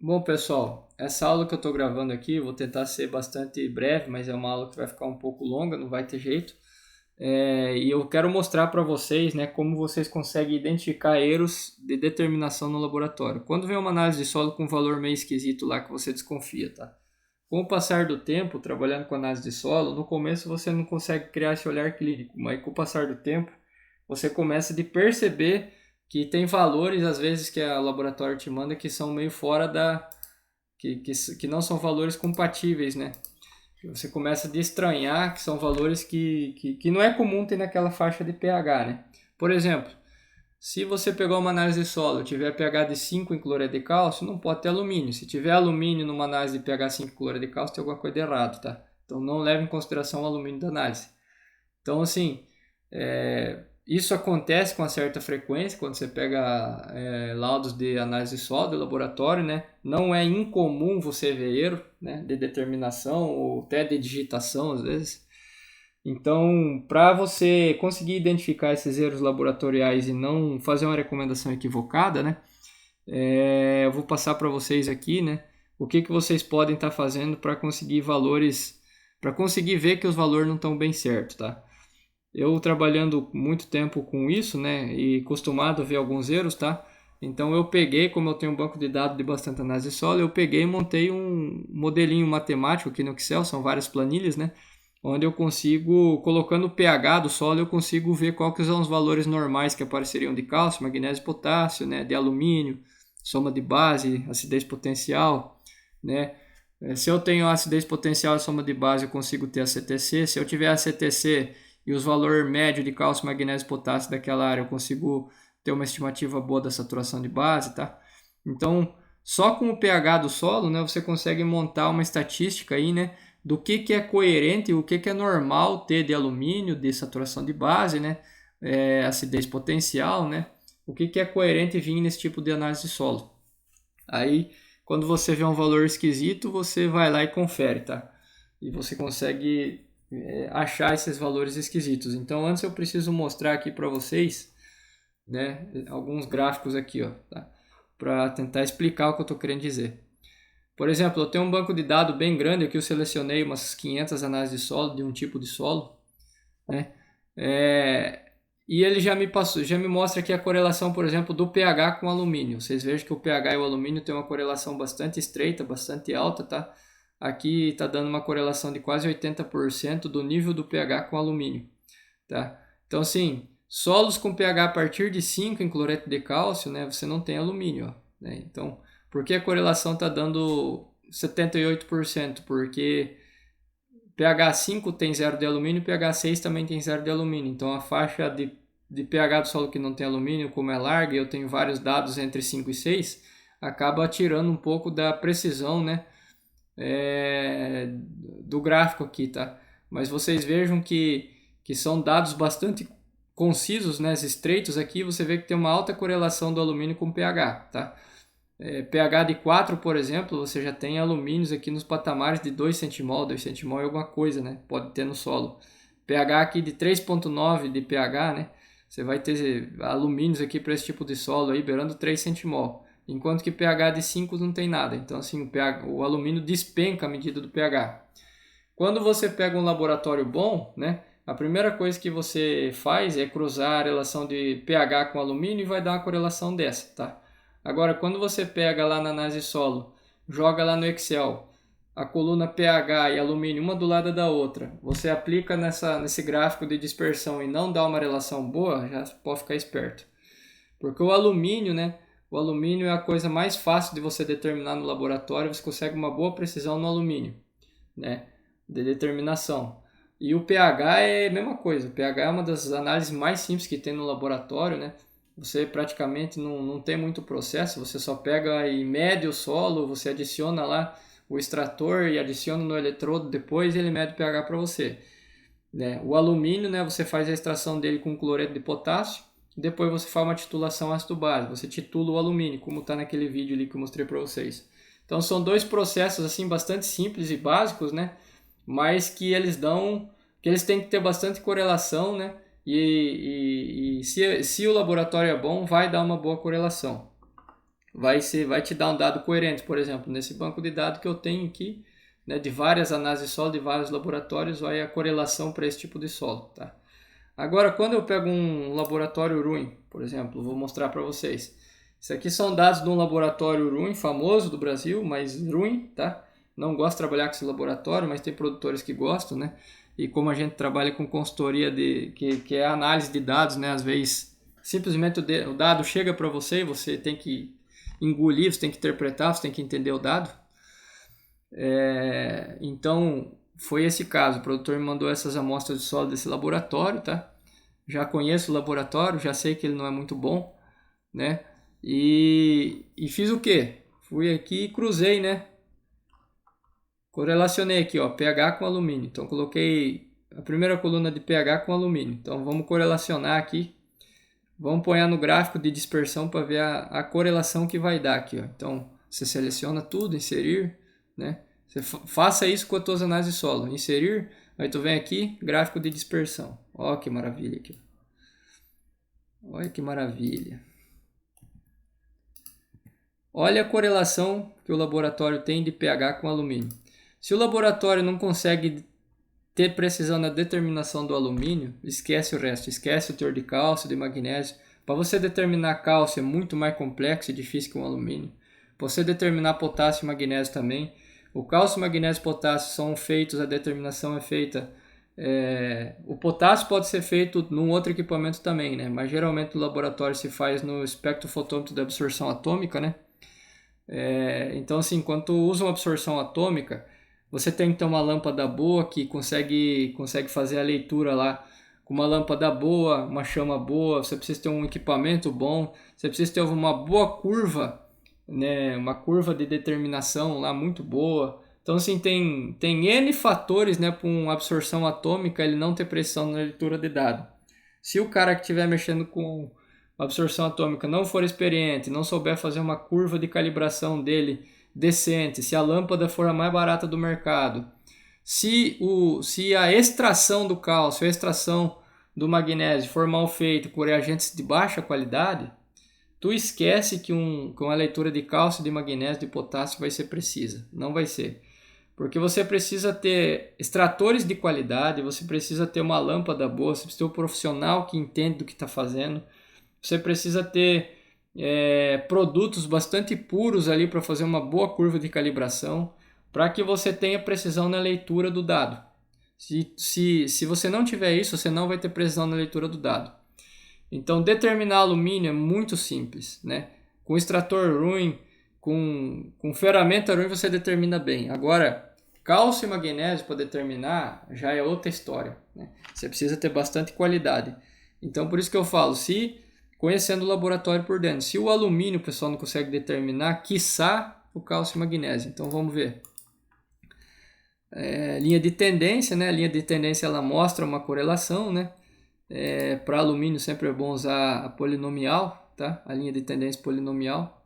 Bom, pessoal, essa aula que eu estou gravando aqui, vou tentar ser bastante breve, mas é uma aula que vai ficar um pouco longa, não vai ter jeito. E eu quero mostrar para vocês, né, como vocês conseguem identificar erros de determinação no laboratório. Quando vem uma análise de solo com um valor meio esquisito lá que você desconfia, tá? Com o passar do tempo, trabalhando com análise de solo, no começo você não consegue criar esse olhar clínico, mas com o passar do tempo, você começa a perceber que tem valores, às vezes, que o laboratório te manda que são meio fora da... que não são valores compatíveis, né? Você começa a estranhar que são valores que não é comum ter naquela faixa de pH, né? Por exemplo, se você pegar uma análise de solo e tiver pH de 5 em cloreto de cálcio, não pode ter alumínio. Se tiver alumínio numa análise de pH 5 em cloreto de cálcio, tem alguma coisa de errado, tá? Então não leve em consideração o alumínio da análise. Então, assim, isso acontece com uma certa frequência quando você pega laudos de análise de solo de laboratório, né? Não é incomum você ver erro, né, de determinação ou até de digitação às vezes. Então, para você conseguir identificar esses erros laboratoriais e não fazer uma recomendação equivocada, né, eu vou passar para vocês aqui, né, o que vocês podem estar fazendo para conseguir valores, para conseguir ver que os valores não estão bem certos, tá? Eu trabalhando muito tempo com isso, né, e acostumado a ver alguns erros, tá? Então eu peguei, como eu tenho um banco de dados de bastante análise de solo, eu peguei e montei um modelinho matemático aqui no Excel, são várias planilhas, né? Onde eu consigo, colocando o pH do solo, eu consigo ver quais que são os valores normais que apareceriam de cálcio, magnésio e potássio, né? De alumínio, soma de base, acidez potencial, né? Se eu tenho acidez potencial e soma de base, eu consigo ter a CTC. Se eu tiver a CTC e os valores médios de cálcio, magnésio e potássio daquela área, eu consigo ter uma estimativa boa da saturação de base, tá? Então, só com o pH do solo, né, você consegue montar uma estatística aí, né, do que é coerente e o que é normal ter de alumínio, de saturação de base, né, acidez potencial, né, o que é coerente vir nesse tipo de análise de solo. Aí, quando você vê um valor esquisito, você vai lá e confere, tá? E você consegue achar esses valores esquisitos. Então, antes eu preciso mostrar aqui para vocês, né, alguns gráficos aqui, ó, tá? Para tentar explicar o que eu estou querendo dizer. Por exemplo, eu tenho um banco de dados bem grande aqui, eu selecionei umas 500 análises de solo, de um tipo de solo, né? E ele já me passou, já me mostra aqui a correlação, por exemplo, do pH com alumínio. Vocês vejam que o pH e o alumínio têm uma correlação bastante estreita, bastante alta, tá? Aqui está dando uma correlação de quase 80% do nível do pH com alumínio, tá? Então, assim, solos com pH a partir de 5 em cloreto de cálcio, né, você não tem alumínio, ó, né? Então, por que a correlação está dando 78%? Porque pH 5 tem zero de alumínio, pH 6 também tem zero de alumínio. Então a faixa de pH do solo que não tem alumínio, como é larga, e eu tenho vários dados entre 5 e 6, acaba tirando um pouco da precisão, né, do gráfico aqui, tá? Mas vocês vejam que são dados bastante concisos, né, estreitos aqui, você vê que tem uma alta correlação do alumínio com pH, tá? pH de 4, por exemplo, você já tem alumínios aqui nos patamares de 2 centimol, 2 centimol é alguma coisa, né? Pode ter no solo. pH aqui de 3,9 de pH, né? Você vai ter alumínios aqui para esse tipo de solo aí, beirando 3 centimol. Enquanto que pH de 5 não tem nada. Então, assim, o alumínio despenca à medida do pH. Quando você pega um laboratório bom, né? A primeira coisa que você faz é cruzar a relação de pH com alumínio e vai dar uma correlação dessa, tá? Agora, quando você pega lá na análise solo, joga lá no Excel a coluna pH e alumínio uma do lado da outra, você aplica nesse gráfico de dispersão e não dá uma relação boa, já pode ficar esperto. Porque o alumínio, né? O alumínio é a coisa mais fácil de você determinar no laboratório, você consegue uma boa precisão no alumínio, né, de determinação. E o pH é a mesma coisa. O pH é uma das análises mais simples que tem no laboratório, né? Você praticamente não tem muito processo, você só pega e mede o solo, você adiciona lá o extrator e adiciona no eletrodo depois e ele mede o pH para você, né? O alumínio, né, você faz a extração dele com cloreto de potássio, depois você faz uma titulação ácido-base, você titula o alumínio, como está naquele vídeo ali que eu mostrei para vocês. Então são dois processos assim bastante simples e básicos, né? Mas que eles têm que ter bastante correlação, né? E se o laboratório é bom, vai dar uma boa correlação. vai te dar um dado coerente. Por exemplo, nesse banco de dados que eu tenho aqui, né, de várias análises de solo, de vários laboratórios, vai a correlação para esse tipo de solo. Tá? Agora, quando eu pego um laboratório ruim, por exemplo, vou mostrar para vocês. Isso aqui são dados de um laboratório ruim, famoso do Brasil, mas ruim, tá? Não gosto de trabalhar com esse laboratório, mas tem produtores que gostam, né? E como a gente trabalha com consultoria que é análise de dados, né? Às vezes, simplesmente o dado chega para você e você tem que engolir, você tem que interpretar, você tem que entender o dado. Então, foi esse caso. O produtor me mandou essas amostras de solo desse laboratório, tá? Já conheço o laboratório, já sei que ele não é muito bom, né? E fiz o quê? Fui aqui e cruzei, né? Correlacionei aqui, ó, pH com alumínio. Então, coloquei a primeira coluna de pH com alumínio. Então, vamos correlacionar aqui. Vamos pôr no gráfico de dispersão para ver a correlação que vai dar aqui, ó. Então, você seleciona tudo, inserir, né? Você faça isso com as tuas análises de solo. Inserir, aí tu vem aqui, gráfico de dispersão. Ó que maravilha aqui. Olha que maravilha. Olha a correlação que o laboratório tem de pH com alumínio. Se o laboratório não consegue ter precisão na determinação do alumínio, esquece o resto. Esquece o teor de cálcio, de magnésio. Para você determinar cálcio é muito mais complexo e difícil que o alumínio. Para você determinar potássio e magnésio também. O cálcio, magnésio e potássio são feitos, a determinação é feita. O potássio pode ser feito num outro equipamento também, né? Mas geralmente no laboratório se faz no espectrofotômetro de absorção atômica, né? Então, assim, quando tu usa uma absorção atômica, você tem que ter uma lâmpada boa que consegue fazer a leitura lá com uma lâmpada boa, uma chama boa, você precisa ter um equipamento bom, você precisa ter uma boa curva, né? Uma curva de determinação lá muito boa. Então, assim, tem N fatores, né, para uma absorção atômica ele não ter precisão na leitura de dado. Se o cara que estiver mexendo com absorção atômica não for experiente, não souber fazer uma curva de calibração dele decente, se a lâmpada for a mais barata do mercado, se a extração do cálcio, a extração do magnésio for mal feita por reagentes de baixa qualidade, tu esquece que uma leitura de cálcio, de magnésio, de potássio vai ser precisa. Não vai ser. Porque você precisa ter extratores de qualidade, você precisa ter uma lâmpada boa, você precisa ter um profissional que entende do que está fazendo, você precisa ter produtos bastante puros ali para fazer uma boa curva de calibração, para que você tenha precisão na leitura do dado. Se você não tiver isso, você não vai ter precisão na leitura do dado. Então, determinar alumínio é muito simples, né? Com extrator ruim, com ferramenta ruim, você determina bem. Agora, cálcio e magnésio para determinar já é outra história, né? Você precisa ter bastante qualidade. Então, por isso que eu falo, conhecendo o laboratório por dentro, se o alumínio o pessoal não consegue determinar, quiçá o cálcio e magnésio. Então, vamos ver. Linha de tendência, né? A linha de tendência ela mostra uma correlação, né? Para alumínio sempre é bom usar a polinomial, tá? A linha de tendência polinomial.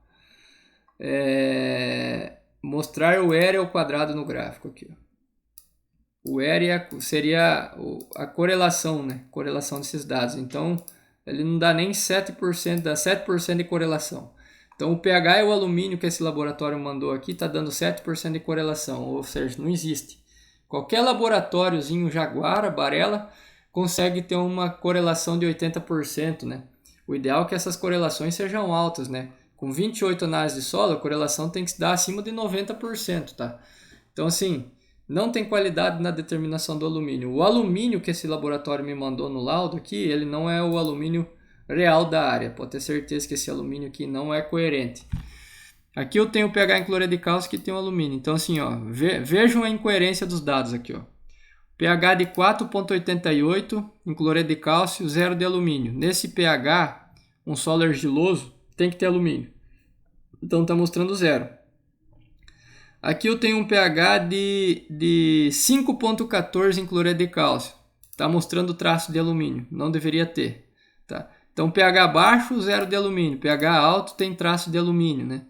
Mostrar o R ao quadrado no gráfico aqui, ó. O R seria a correlação, né? Correlação desses dados. Então, ele não dá nem 7%, dá 7% de correlação. Então, o pH e o alumínio que esse laboratório mandou aqui está dando 7% de correlação, ou seja, não existe. Qualquer laboratóriozinho Jaguara, Barela, consegue ter uma correlação de 80%, né? O ideal é que essas correlações sejam altas, né? Com 28 análises de solo, a correlação tem que se dar acima de 90%, tá? Então, assim, não tem qualidade na determinação do alumínio. O alumínio que esse laboratório me mandou no laudo aqui, ele não é o alumínio real da área. Pode ter certeza que esse alumínio aqui não é coerente. Aqui eu tenho o pH em cloreto de cálcio que tem o alumínio. Então, assim, ó, vejam a incoerência dos dados aqui, ó. pH de 4,88 em cloreto de cálcio, 0 de alumínio. Nesse pH, um solo argiloso tem que ter alumínio. Então está mostrando 0. Aqui eu tenho um pH de 5,14 em cloreto de cálcio. Está mostrando traço de alumínio. Não deveria ter. Tá? Então pH baixo, 0 de alumínio. pH alto tem traço de alumínio, né?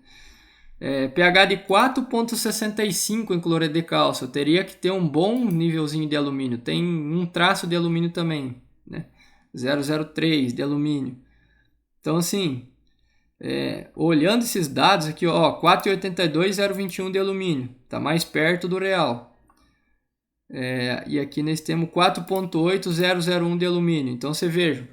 pH de 4,65 em cloreto de cálcio. Teria que ter um bom nívelzinho de alumínio. Tem um traço de alumínio também, né? 0,03 de alumínio. Então, assim, Olhando esses dados aqui, ó, 4,82, 0,21 de alumínio, está mais perto do real. E aqui nós temos 4,8001 de alumínio. Então você veja,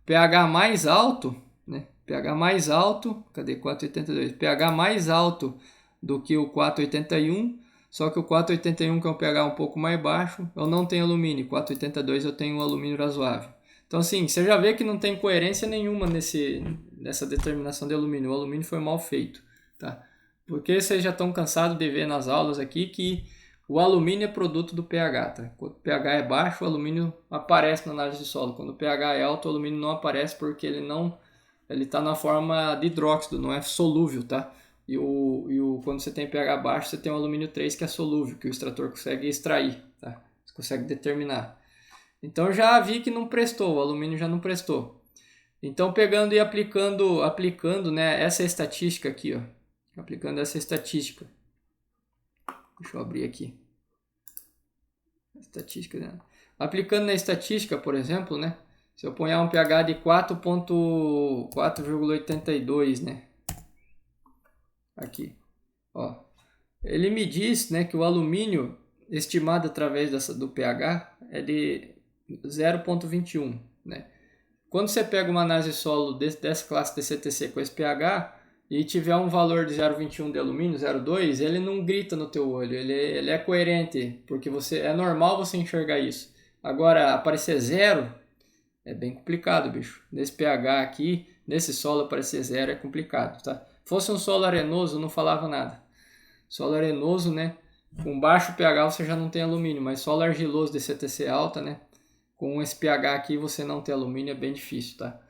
pH mais alto, né? pH mais alto, cadê 4,82? pH mais alto do que o 4,81, só que o 4,81, que é um pH um pouco mais baixo, eu não tenho alumínio. 4,82 eu tenho um alumínio razoável. Então assim, você já vê que não tem coerência nenhuma nessa determinação de alumínio. O alumínio foi mal feito, tá? Porque vocês já estão cansados de ver nas aulas aqui que o alumínio é produto do pH, tá? Quando o pH é baixo, o alumínio aparece na análise de solo. Quando o pH é alto, o alumínio não aparece porque ele está na forma de hidróxido, não é solúvel, tá? Quando você tem pH baixo, você tem o alumínio 3 que é solúvel, que o extrator consegue extrair, tá? Você consegue determinar. Então já vi que não prestou, o alumínio já não prestou. Então pegando e aplicando, né, essa estatística aqui, ó. Aplicando essa estatística. Deixa eu abrir aqui. Estatística, né? Aplicando na estatística, por exemplo, né? Se eu ponhar um pH de 4,82, né? Aqui, ó. Ele me diz, né, que o alumínio estimado através do pH é de 0,21, né? Quando você pega uma análise de solo dessa classe DCTC com esse pH e tiver um valor de 0,21 de alumínio, 0,2, ele não grita no teu olho, ele é coerente, porque é normal você enxergar isso. Agora, aparecer zero é bem complicado, bicho. Nesse pH aqui, nesse solo aparecer zero é complicado, tá? Fosse um solo arenoso, não falava nada. Solo arenoso, né? Com baixo pH você já não tem alumínio, mas solo argiloso DCTC alta, né? Com esse pH aqui você não ter alumínio é bem difícil, tá?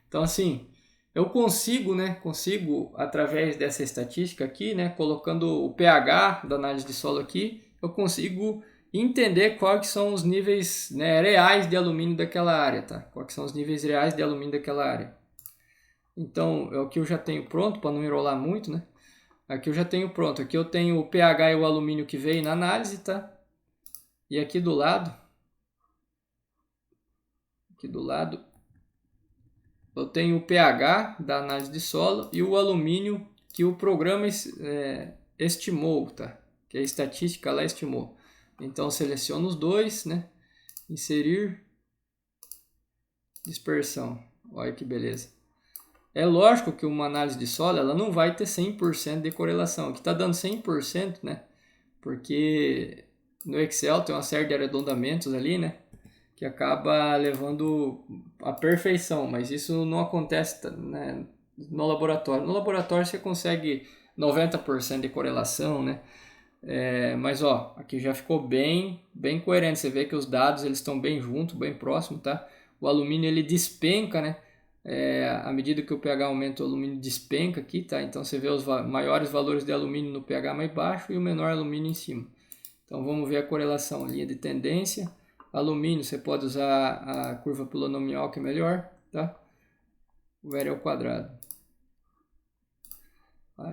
Então assim, eu consigo, né? Consigo através dessa estatística aqui, né? Colocando o pH da análise de solo aqui, eu consigo entender quais são os níveis, né, reais de alumínio daquela área, tá? Quais são os níveis reais de alumínio daquela área. Então, aqui eu já tenho pronto, para não enrolar muito, né? Aqui eu já tenho pronto. Aqui eu tenho o pH e o alumínio que veio na análise, tá? E aqui do lado, eu tenho o pH da análise de solo e o alumínio que o programa estimou, tá? Que a estatística lá estimou. Então eu seleciono os dois, né? Inserir, dispersão. Olha que beleza. É lógico que uma análise de solo ela não vai ter 100% de correlação. Aqui está dando 100%, né? Porque no Excel tem uma série de arredondamentos ali, né? Que acaba levando à perfeição, mas isso não acontece, né, no laboratório. No laboratório você consegue 90% de correlação, né? Mas ó, aqui já ficou bem coerente. Você vê que os dados eles estão bem juntos, bem próximos, tá? O alumínio ele despenca, né? À medida que o pH aumenta, o alumínio despenca aqui, tá? Então você vê os maiores valores de alumínio no pH mais baixo e o menor alumínio em cima. Então vamos ver a correlação, linha de tendência. Alumínio, você pode usar a curva polinomial que é melhor, tá? O R ao quadrado.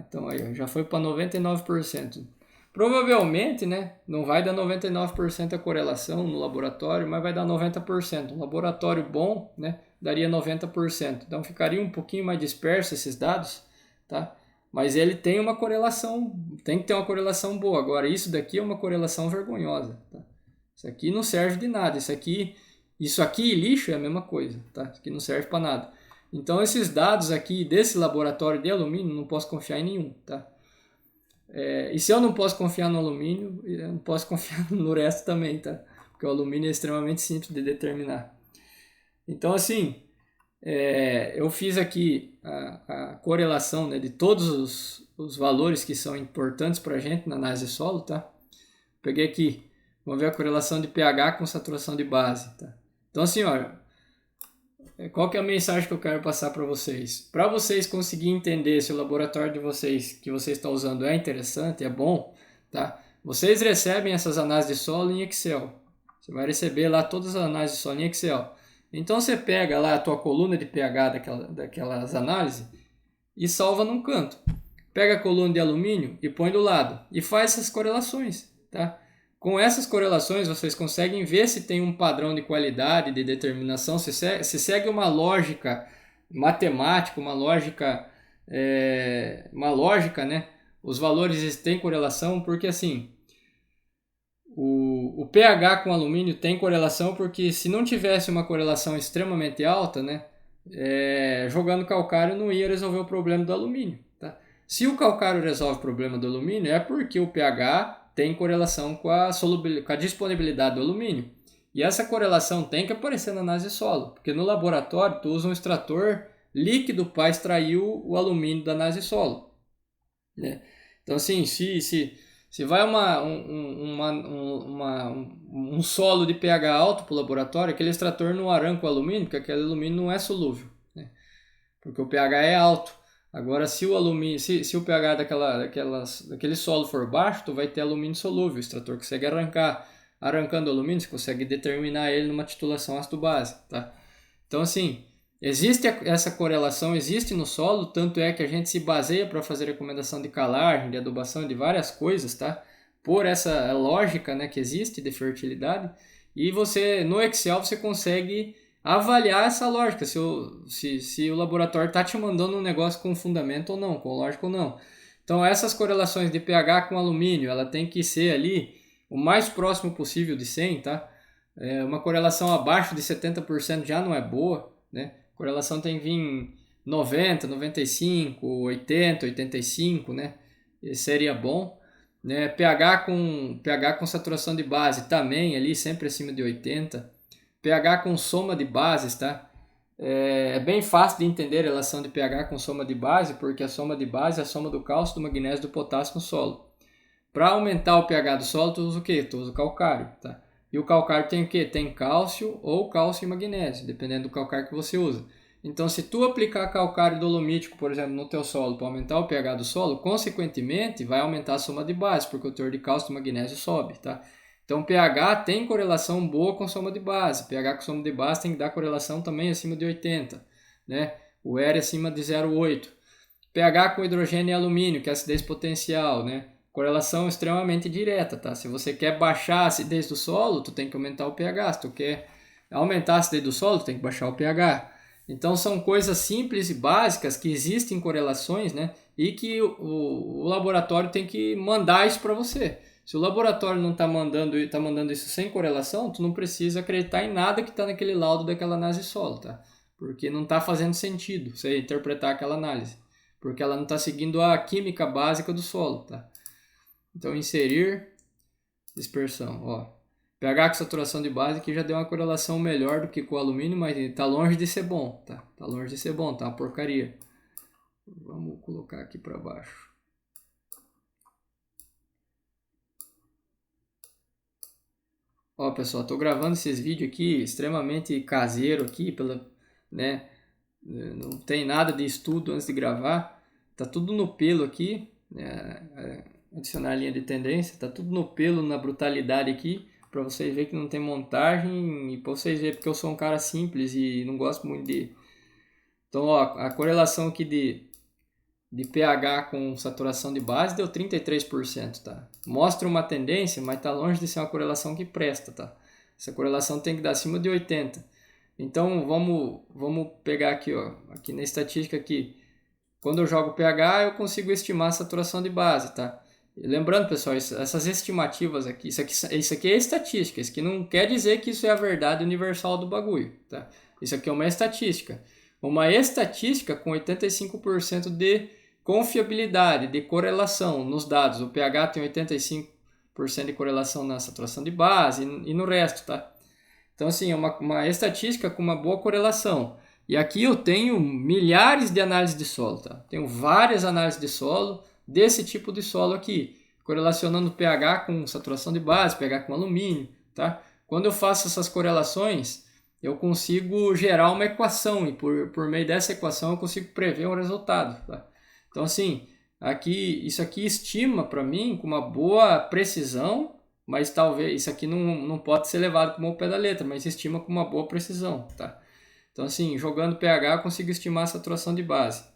Então aí, já foi para 99%. Provavelmente, né, não vai dar 99% a correlação no laboratório, mas vai dar 90%. Um laboratório bom, né, daria 90%. Então ficaria um pouquinho mais disperso esses dados, tá? Mas ele tem uma correlação, tem que ter uma correlação boa. Agora, isso daqui é uma correlação vergonhosa, tá? Isso aqui não serve de nada. Isso aqui e lixo é a mesma coisa, tá? Isso aqui não serve para nada. Então, esses dados aqui desse laboratório de alumínio, não posso confiar em nenhum, tá? E se eu não posso confiar no alumínio, eu não posso confiar no resto também, tá? Porque o alumínio é extremamente simples de determinar. Então, assim, eu fiz aqui a correlação, né, de todos os valores que são importantes para a gente na análise de solo, tá? Peguei aqui, vamos ver a correlação de pH com saturação de base, tá? Então, assim, olha, qual que é a mensagem que eu quero passar para vocês? Para vocês conseguirem entender se o laboratório de vocês que vocês estão usando é interessante, é bom, tá? Vocês recebem essas análises de solo em Excel. Você vai receber lá todas as análises de solo em Excel. Então você pega lá a tua coluna de pH daquelas análises e salva num canto. Pega a coluna de alumínio e põe do lado e faz essas correlações, tá? Com essas correlações, vocês conseguem ver se tem um padrão de qualidade, de determinação, se segue uma lógica matemática, uma lógica uma lógica, né? Os valores têm correlação porque assim, o pH com alumínio tem correlação porque se não tivesse uma correlação extremamente alta, né? Jogando calcário não ia resolver o problema do alumínio, tá? Se o calcário resolve o problema do alumínio é porque o pH tem correlação com a disponibilidade do alumínio. E essa correlação tem que aparecer na análise de solo, porque no laboratório tu usa um extrator líquido para extrair o alumínio da análise de solo, né? Então assim, se vai um solo de pH alto para o laboratório, aquele extrator não arranca o alumínio, porque aquele alumínio não é solúvel, né? Porque o pH é alto. Agora, se o alumínio, se o pH daquele solo for baixo, tu vai ter alumínio solúvel. O extrator consegue arrancar. Arrancando o alumínio, você consegue determinar ele numa titulação ácido-base, tá? Então, assim, existe essa correlação, existe no solo, tanto é que a gente se baseia para fazer recomendação de calagem, de adubação, de várias coisas, tá? Por essa lógica, né, que existe de fertilidade. E você, no Excel, você consegue avaliar essa lógica, se o laboratório está te mandando um negócio com fundamento ou não, com lógica ou não. Então, essas correlações de pH com alumínio, ela tem que ser ali o mais próximo possível de 100, tá? Uma correlação abaixo de 70% já não é boa, né? A correlação tem que vir 90, 95, 80, 85, né? Esse seria bom, né? pH com saturação de base também ali sempre acima de 80. pH com soma de bases, tá? É bem fácil de entender a relação de pH com soma de base, porque a soma de base é a soma do cálcio, do magnésio e do potássio no solo. Para aumentar o pH do solo, tu usa o quê? Tu usa o calcário, tá? E o calcário tem o quê? Tem cálcio ou cálcio e magnésio, dependendo do calcário que você usa. Então, se tu aplicar calcário dolomítico, por exemplo, no teu solo para aumentar o pH do solo, consequentemente vai aumentar a soma de base, porque o teor de cálcio e magnésio sobe, tá? Então, pH tem correlação boa com soma de base. pH com soma de base tem que dar correlação também acima de 80, né? O R acima de 0,8. pH com hidrogênio e alumínio, que é acidez potencial, né? Correlação extremamente direta, tá? Se você quer baixar a acidez do solo, tu tem que aumentar o pH. Se tu quer aumentar a acidez do solo, tu tem que baixar o pH. Então são coisas simples e básicas que existem correlações, né? E que o laboratório tem que mandar isso para você. Se o laboratório não está mandando isso sem correlação, tu não precisa acreditar em nada que está naquele laudo daquela análise de solo, tá? Porque não está fazendo sentido você interpretar aquela análise, porque ela não está seguindo a química básica do solo, tá? Então, inserir dispersão, ó. pH com saturação de base que já deu uma correlação melhor do que com o alumínio, mas está longe de ser bom, tá? Tá longe de ser bom, tá uma porcaria. Vamos colocar aqui para baixo. Ó, pessoal, tô gravando esses vídeos aqui extremamente caseiro aqui, né? Não tem nada de estudo antes de gravar. Tá tudo no pelo aqui, né? Adicionar a linha de tendência, tá tudo no pelo, na brutalidade aqui, para vocês verem que não tem montagem e para vocês verem porque eu sou um cara simples e não gosto muito de... Então, ó, a correlação aqui de pH com saturação de base deu 33%, tá? Mostra uma tendência, mas tá longe de ser uma correlação que presta, tá? Essa correlação tem que dar acima de 80. Então, vamos pegar aqui, ó, aqui na estatística aqui. Quando eu jogo pH, eu consigo estimar a saturação de base, tá? Lembrando, pessoal, essas estimativas aqui, isso aqui é estatística. Isso aqui não quer dizer que isso é a verdade universal do bagulho, tá? Isso aqui é uma estatística. Uma estatística com 85% de confiabilidade, de correlação nos dados. O pH tem 85% de correlação na saturação de base e no resto, tá? Então, assim, é uma estatística com uma boa correlação. E aqui eu tenho milhares de análises de solo, tá? Tenho várias análises de solo desse tipo de solo aqui, correlacionando pH com saturação de base, pH com alumínio, tá? Quando eu faço essas correlações, eu consigo gerar uma equação e por meio dessa equação eu consigo prever um resultado, tá? Então, assim, isso aqui estima para mim com uma boa precisão, mas talvez isso aqui não pode ser levado como o pé da letra, mas estima com uma boa precisão, tá? Então, assim, jogando pH eu consigo estimar a saturação de base.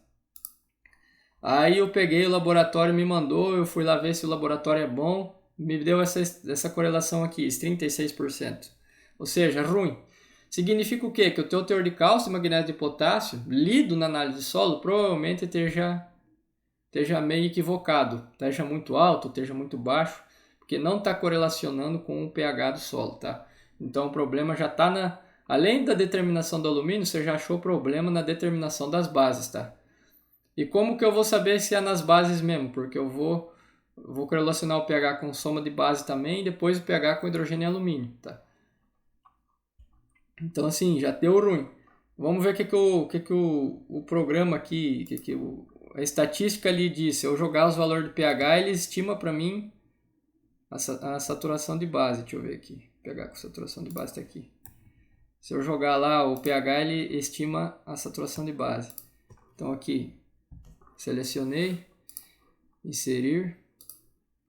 Aí eu peguei o laboratório, me mandou, eu fui lá ver se o laboratório é bom, me deu essa correlação aqui, 36%. Ou seja, ruim. Significa o quê? Que o teu teor de cálcio e magnésio de potássio, lido na análise de solo, provavelmente esteja meio equivocado. Esteja muito alto, esteja muito baixo, porque não está correlacionando com o pH do solo, tá? Então o problema já está além da determinação do alumínio, você já achou problema na determinação das bases, tá? E como que eu vou saber se é nas bases mesmo? Porque eu vou correlacionar o pH com soma de base também e depois o pH com hidrogênio e alumínio, tá? Então assim, já deu ruim. Vamos ver o que o programa aqui, a estatística ali diz. Se eu jogar os valores do pH, ele estima para mim a saturação de base. Deixa eu ver aqui. pH com saturação de base está aqui. Se eu jogar lá o pH, ele estima a saturação de base. Então aqui, selecionei, inserir,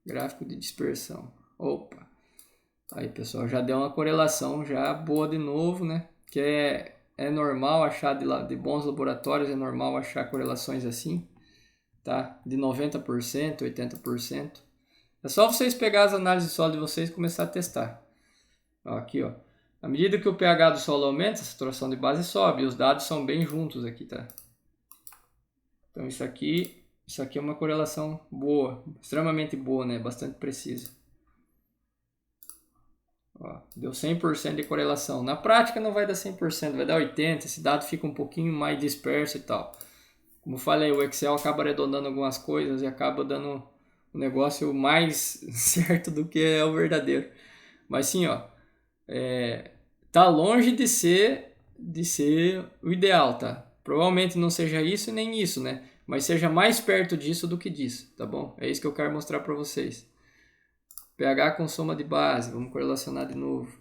gráfico de dispersão. Opa! Aí pessoal, já deu uma correlação já boa de novo, né? Que é normal achar de bons laboratórios, é normal achar correlações assim, tá? De 90%, 80%. É só vocês pegar as análises de solo de vocês e começar a testar. Ó, aqui, ó. À medida que o pH do solo aumenta, a saturação de base sobe. E os dados são bem juntos aqui, tá? Então isso aqui é uma correlação boa, extremamente boa, né? Bastante precisa. Ó, deu 100% de correlação. Na prática não vai dar 100%, vai dar 80%. Esse dado fica um pouquinho mais disperso e tal. Como eu falei, o Excel acaba arredondando algumas coisas e acaba dando um negócio mais certo do que é o verdadeiro. Mas sim, ó, tá longe de ser o ideal, tá? Provavelmente não seja isso e nem isso, né? Mas seja mais perto disso do que disso, tá bom? É isso que eu quero mostrar para vocês. pH com soma de base, vamos correlacionar de novo.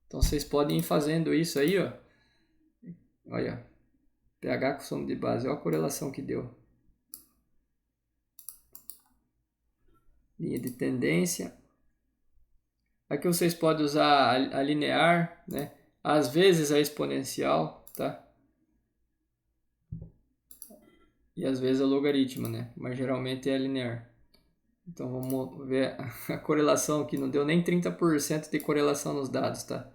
Então vocês podem ir fazendo isso aí, ó. Olha, pH com soma de base, olha a correlação que deu. Linha de tendência. Aqui vocês podem usar a linear, né? Às vezes a exponencial, tá? E às vezes a logaritmo, né? Mas geralmente é a linear. Então vamos ver a correlação aqui, não deu nem 30% de correlação nos dados, tá?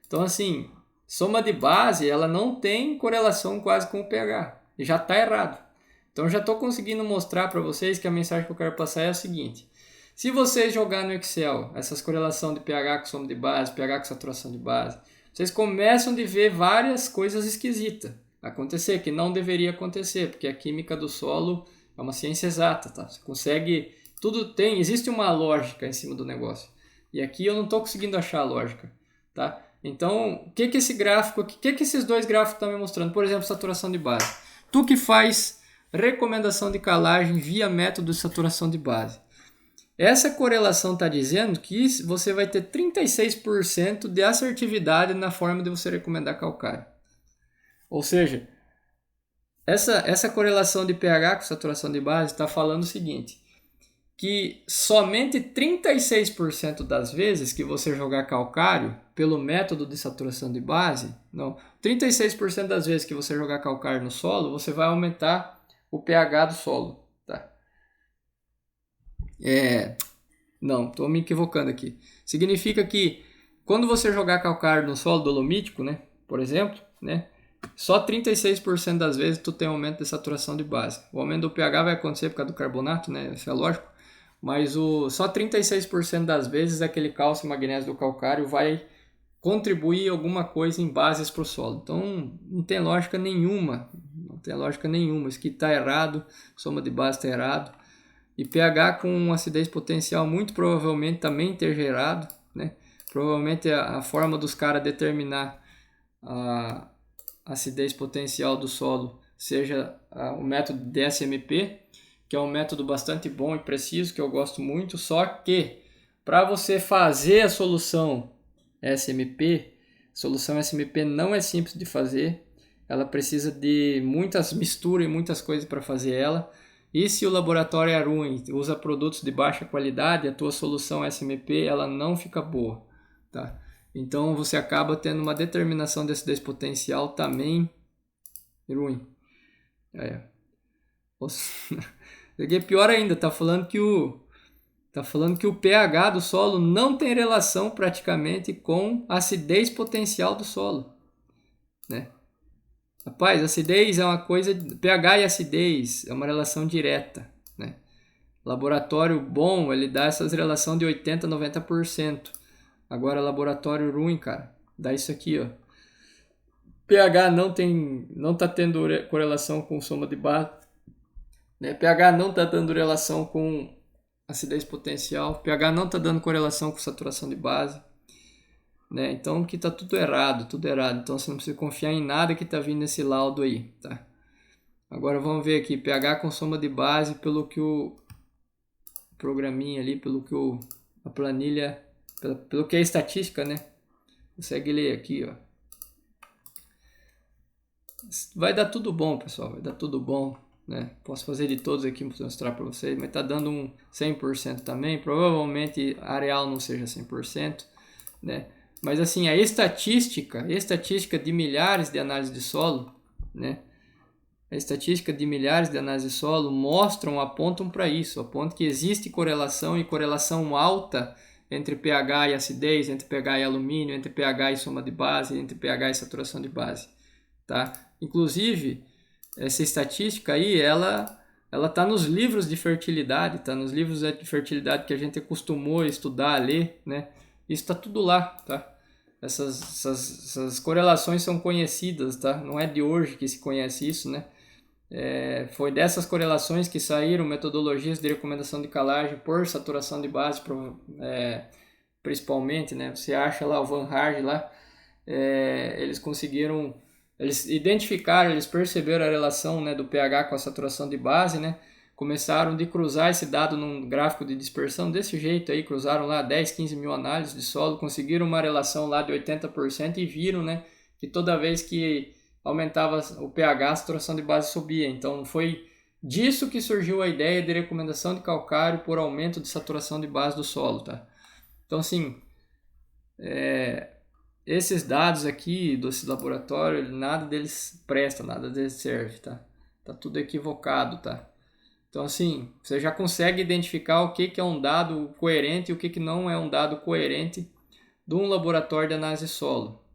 Então assim, soma de base, ela não tem correlação quase com o pH, e já está errado. Então já estou conseguindo mostrar para vocês que a mensagem que eu quero passar é a seguinte: se vocês jogar no Excel essas correlações de pH com soma de base, pH com saturação de base, vocês começam a ver várias coisas esquisitas acontecer, que não deveria acontecer, porque a química do solo é uma ciência exata, tá? Você consegue, existe uma lógica em cima do negócio. E aqui eu não estou conseguindo achar a lógica, tá? Então, o que esse gráfico, que esses dois gráficos estão me mostrando? Por exemplo, saturação de base. Tu que faz recomendação de calagem via método de saturação de base. Essa correlação está dizendo que você vai ter 36% de assertividade na forma de você recomendar calcário. Ou seja, essa correlação de pH com saturação de base está falando o seguinte, que somente 36% das vezes que você jogar calcário pelo método de saturação de base, 36% das vezes que você jogar calcário no solo, você vai aumentar o pH do solo, tá? Não, estou me equivocando aqui. Significa que quando você jogar calcário no solo dolomítico, né, por exemplo, né, só 36% das vezes tu tem aumento de saturação de base. O aumento do pH vai acontecer por causa do carbonato, né, isso é lógico, mas só 36% das vezes aquele cálcio e magnésio do calcário vai contribuir alguma coisa em bases para o solo. Então não tem lógica nenhuma, isso aqui está errado, soma de base está errado. E pH com acidez potencial muito provavelmente também esteja errado, né? Provavelmente a forma dos caras determinar a acidez potencial do solo seja o método DSMP, que é um método bastante bom e preciso, que eu gosto muito, só que para você fazer a solução SMP não é simples de fazer, ela precisa de muitas misturas e muitas coisas para fazer ela. E se o laboratório é ruim, usa produtos de baixa qualidade, a tua solução SMP ela não fica boa, tá? Então você acaba tendo uma determinação de acidez potencial também ruim. Aqui é pior ainda, tá falando Está falando que o pH do solo não tem relação praticamente com a acidez potencial do solo, né? Rapaz, acidez é uma coisa... pH e acidez é uma relação direta, né? Laboratório bom, ele dá essas relações de 80% a 90%. Agora, laboratório ruim, cara, dá isso aqui, ó. pH não tá tendo correlação com soma de base, né? pH não tá dando relação com acidez potencial, pH não tá dando correlação com saturação de base, né? Então que tá tudo errado, tudo errado. Então você não precisa confiar em nada que tá vindo nesse laudo aí, tá? Agora vamos ver aqui, pH com soma de base, pelo que o programinha ali, pelo que a planilha, pelo que é estatística, né? Consegue ler aqui, ó. Vai dar tudo bom, pessoal, vai dar tudo bom, né? Posso fazer de todos aqui para mostrar para vocês, mas tá dando um 100% também. Provavelmente a areal não seja 100%, né? Mas assim, a estatística de milhares de análises de solo, né? A estatística de milhares de análises de solo apontam para isso, apontam que existe correlação e correlação alta entre pH e acidez, entre pH e alumínio, entre pH e soma de base, entre pH e saturação de base, tá? Inclusive, essa estatística aí, ela tá nos livros de fertilidade, tá? Nos livros de fertilidade que a gente acostumou a estudar, a ler, né? Isso tá tudo lá, tá? Essas correlações são conhecidas, tá? Não é de hoje que se conhece isso, né? Foi dessas correlações que saíram metodologias de recomendação de calagem por saturação de base, principalmente, né? Você acha lá o Van Hard lá, eles conseguiram, eles identificaram, eles perceberam a relação, né, do pH com a saturação de base, né? Começaram de cruzar esse dado num gráfico de dispersão desse jeito aí, cruzaram lá 10, 15 mil análises de solo, conseguiram uma relação lá de 80% e viram, né, que toda vez que aumentava o pH, a saturação de base subia. Então foi disso que surgiu a ideia de recomendação de calcário por aumento de saturação de base do solo, tá? Então assim, esses dados aqui desse laboratório, nada deles presta, nada deles serve, tá? Tá tudo equivocado, tá? Então assim, você já consegue identificar o que é um dado coerente e o que não é um dado coerente de um laboratório de análise de solo.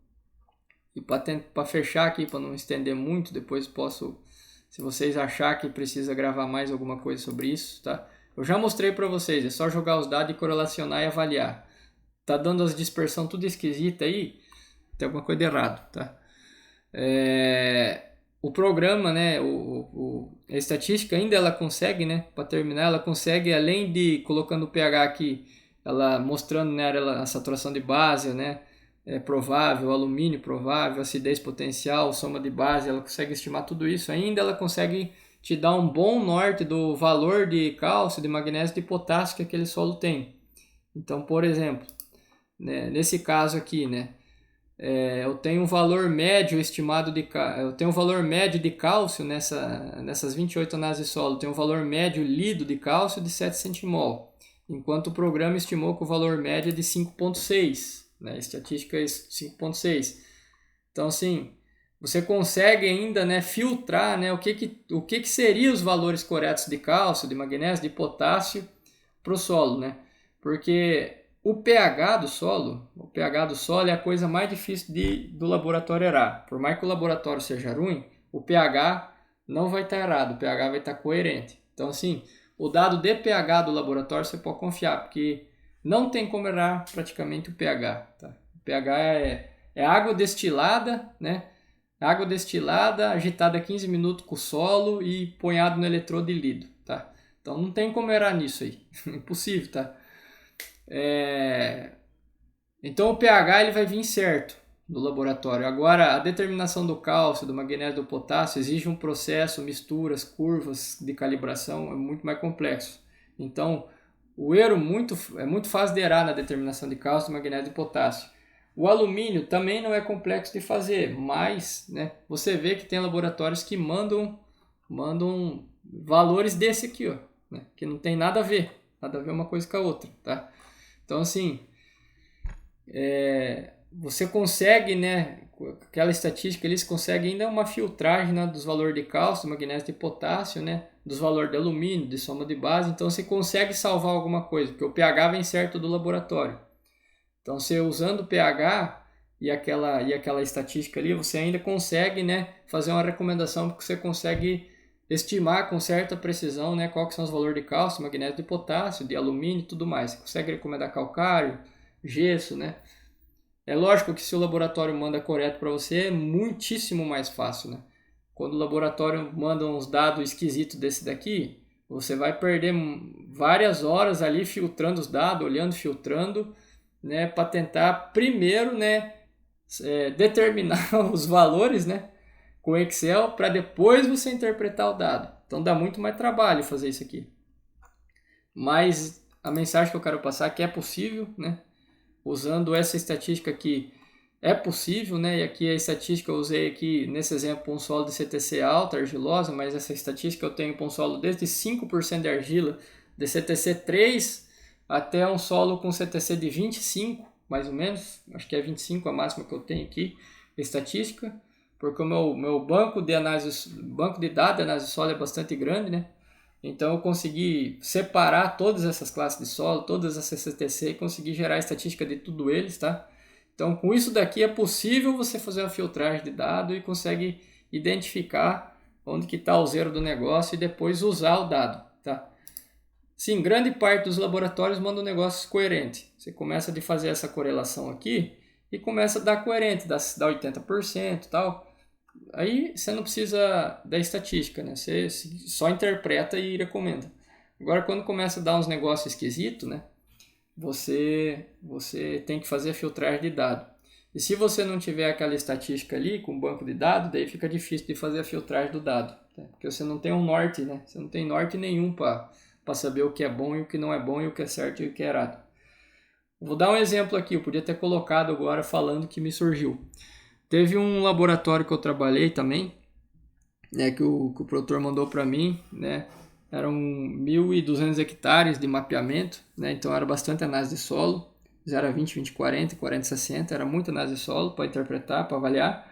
E para fechar aqui, para não estender muito, depois posso, se vocês acharem que precisa gravar mais alguma coisa sobre isso, tá? Eu já mostrei para vocês, é só jogar os dados e correlacionar e avaliar. Tá dando as dispersão tudo esquisita aí, tem alguma coisa de errado, tá? O programa, né, a estatística ainda ela consegue, né, para terminar, ela consegue, além de colocando o pH aqui, ela mostrando, né, a saturação de base, né, provável, alumínio provável, acidez potencial, soma de base, ela consegue estimar tudo isso. Ainda ela consegue te dar um bom norte do valor de cálcio, de magnésio, de potássio que aquele solo tem. Então, por exemplo, né, nesse caso aqui, né, eu tenho um valor médio estimado eu tenho um valor médio de cálcio nessas 28 análises de solo, tem um valor médio lido de cálcio de 7 centimol, enquanto o programa estimou que o valor médio é de 5,6, né? Estatística é 5,6. Então, assim, você consegue ainda, né, filtrar, né, o que seria os valores corretos de cálcio, de magnésio, de potássio para o solo, né? Porque o pH do solo é a coisa mais difícil do laboratório errar. Por mais que o laboratório seja ruim, o pH não vai estar errado, o pH vai estar coerente. Então, assim, o dado de pH do laboratório você pode confiar, porque não tem como errar praticamente o pH. Tá? O pH é água destilada, né? Água destilada, agitada 15 minutos com o solo e ponhado no eletrodo e lido. Tá? Então, não tem como errar nisso aí. Impossível, tá? Então o pH ele vai vir certo no laboratório. Agora a determinação do cálcio, do magnésio, do potássio exige um processo, misturas, curvas de calibração, é muito mais complexo. Então o erro é muito fácil de errar na determinação de cálcio, magnésio e potássio. O alumínio também não é complexo de fazer, mas, né, você vê que tem laboratórios que mandam valores desse aqui, ó, né, que não tem nada a ver uma coisa com a outra, tá? Então, assim, você consegue, né, aquela estatística, eles conseguem ainda uma filtragem, né, dos valores de cálcio, magnésio e potássio, né, dos valores de alumínio, de soma de base, então você consegue salvar alguma coisa, porque o pH vem certo do laboratório. Então você usando o pH e aquela estatística ali, você ainda consegue, né, fazer uma recomendação, porque você consegue estimar com certa precisão, né, qual que são os valores de cálcio, magnésio, de potássio, de alumínio e tudo mais. Você consegue recomendar calcário, gesso, né? É lógico que se o laboratório manda correto para você, é muitíssimo mais fácil, né? Quando o laboratório manda uns dados esquisitos desse daqui, você vai perder várias horas ali filtrando os dados, olhando, filtrando, né, para tentar primeiro, né, determinar os valores, né, com Excel, para depois você interpretar o dado. Então dá muito mais trabalho fazer isso aqui. Mas a mensagem que eu quero passar é que é possível, né, usando essa estatística aqui, é possível, né? E aqui a estatística eu usei aqui, nesse exemplo, um solo de CTC alta, argilosa, mas essa estatística eu tenho para um solo desde 5% de argila, de CTC 3 até um solo com CTC de 25, mais ou menos, acho que é 25 a máxima que eu tenho aqui, estatística, porque o meu banco de dados de análise de solo é bastante grande, né? Então eu consegui separar todas essas classes de solo, todas essas CTC e consegui gerar a estatística de tudo eles, tá? Então com isso daqui é possível você fazer uma filtragem de dados e consegue identificar onde que está o zero do negócio e depois usar o dado, tá? Sim, grande parte dos laboratórios mandam negócios coerentes. Você começa de fazer essa correlação aqui e começa a dar coerente, dá 80% e tal. Aí você não precisa da estatística, né? Você só interpreta e recomenda. Agora, quando começa a dar uns negócios esquisitos, né? Você tem que fazer a filtragem de dados. E se você não tiver aquela estatística ali com o banco de dados, daí fica difícil de fazer a filtragem do dado. Né? Porque você não tem um norte, né? Você não tem norte nenhum para saber o que é bom e o que não é bom, e o que é certo e o que é errado. Vou dar um exemplo aqui, eu podia ter colocado agora falando que me surgiu. Teve um laboratório que eu trabalhei também, né, que o produtor mandou para mim, né, eram 1.200 hectares de mapeamento, né, então era bastante análise de solo, 0,20, 20, 40, 40, 60, era muita análise de solo para interpretar, para avaliar.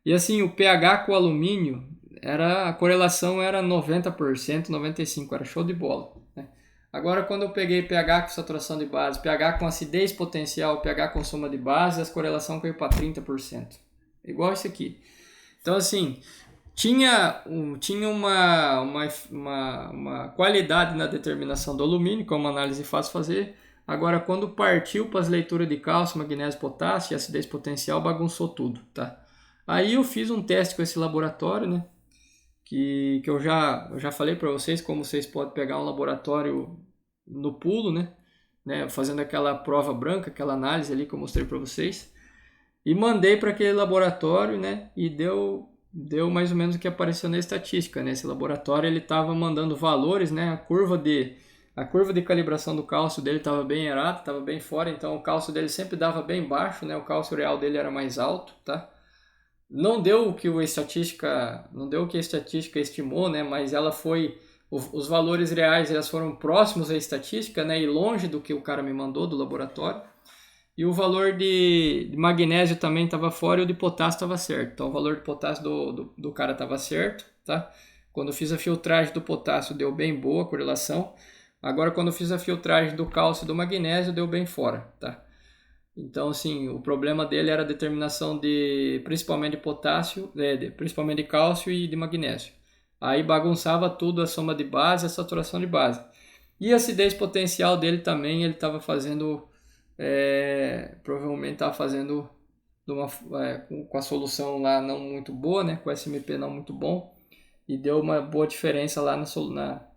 E assim, o pH com o alumínio, a correlação era 90%, 95%, era show de bola. Né? Agora, quando eu peguei pH com saturação de base, pH com acidez potencial, pH com soma de base, a correlação caiu para 30%. Igual isso aqui. Então, assim, tinha uma qualidade na determinação do alumínio, que é uma análise fácil de fazer. Agora, quando partiu para as leituras de cálcio, magnésio, potássio e acidez potencial, bagunçou tudo, tá? Aí eu fiz um teste com esse laboratório, né? Que eu já falei para vocês como vocês podem pegar um laboratório no pulo, né? Fazendo aquela prova branca, aquela análise ali que eu mostrei para vocês. E mandei para aquele laboratório, né? E deu mais ou menos o que apareceu na estatística, né? Esse laboratório ele estava mandando valores, né? A curva de calibração do cálcio dele estava bem errada, estava bem fora, então o cálcio dele sempre dava bem baixo, né? O cálcio real dele era mais alto, tá? Não deu o que a estatística estimou, né? Mas os valores reais elas foram próximos à estatística, né? E longe do que o cara me mandou do laboratório. E o valor de magnésio também estava fora e o de potássio estava certo. Então o valor de potássio do cara estava certo, tá? Quando eu fiz a filtragem do potássio deu bem boa a correlação. Agora quando eu fiz a filtragem do cálcio e do magnésio deu bem fora, tá? Então assim, o problema dele era a determinação principalmente de potássio, principalmente de cálcio e de magnésio. Aí bagunçava tudo, a soma de base, a saturação de base. E a acidez potencial dele também, ele estava fazendo... provavelmente estava fazendo com a solução lá não muito boa, né, com o SMP não muito bom, e deu uma boa diferença lá na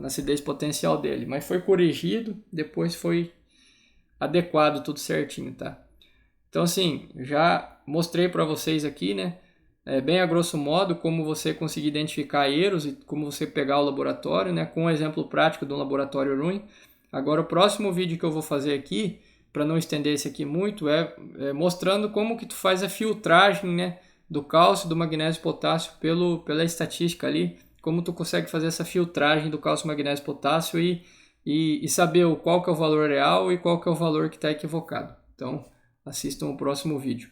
acidez potencial dele, mas foi corrigido, depois foi adequado tudo certinho, tá? Então assim, já mostrei para vocês aqui, né, bem a grosso modo como você conseguir identificar erros e como você pegar o laboratório, né, com um exemplo prático de um laboratório ruim. Agora o próximo vídeo que eu vou fazer aqui, para não estender esse aqui muito, é mostrando como que tu faz a filtragem, né, do cálcio, do magnésio e potássio pela estatística ali, como tu consegue fazer essa filtragem do cálcio, magnésio e potássio e saber qual que é o valor real e qual que é o valor que está equivocado. Então assistam o próximo vídeo.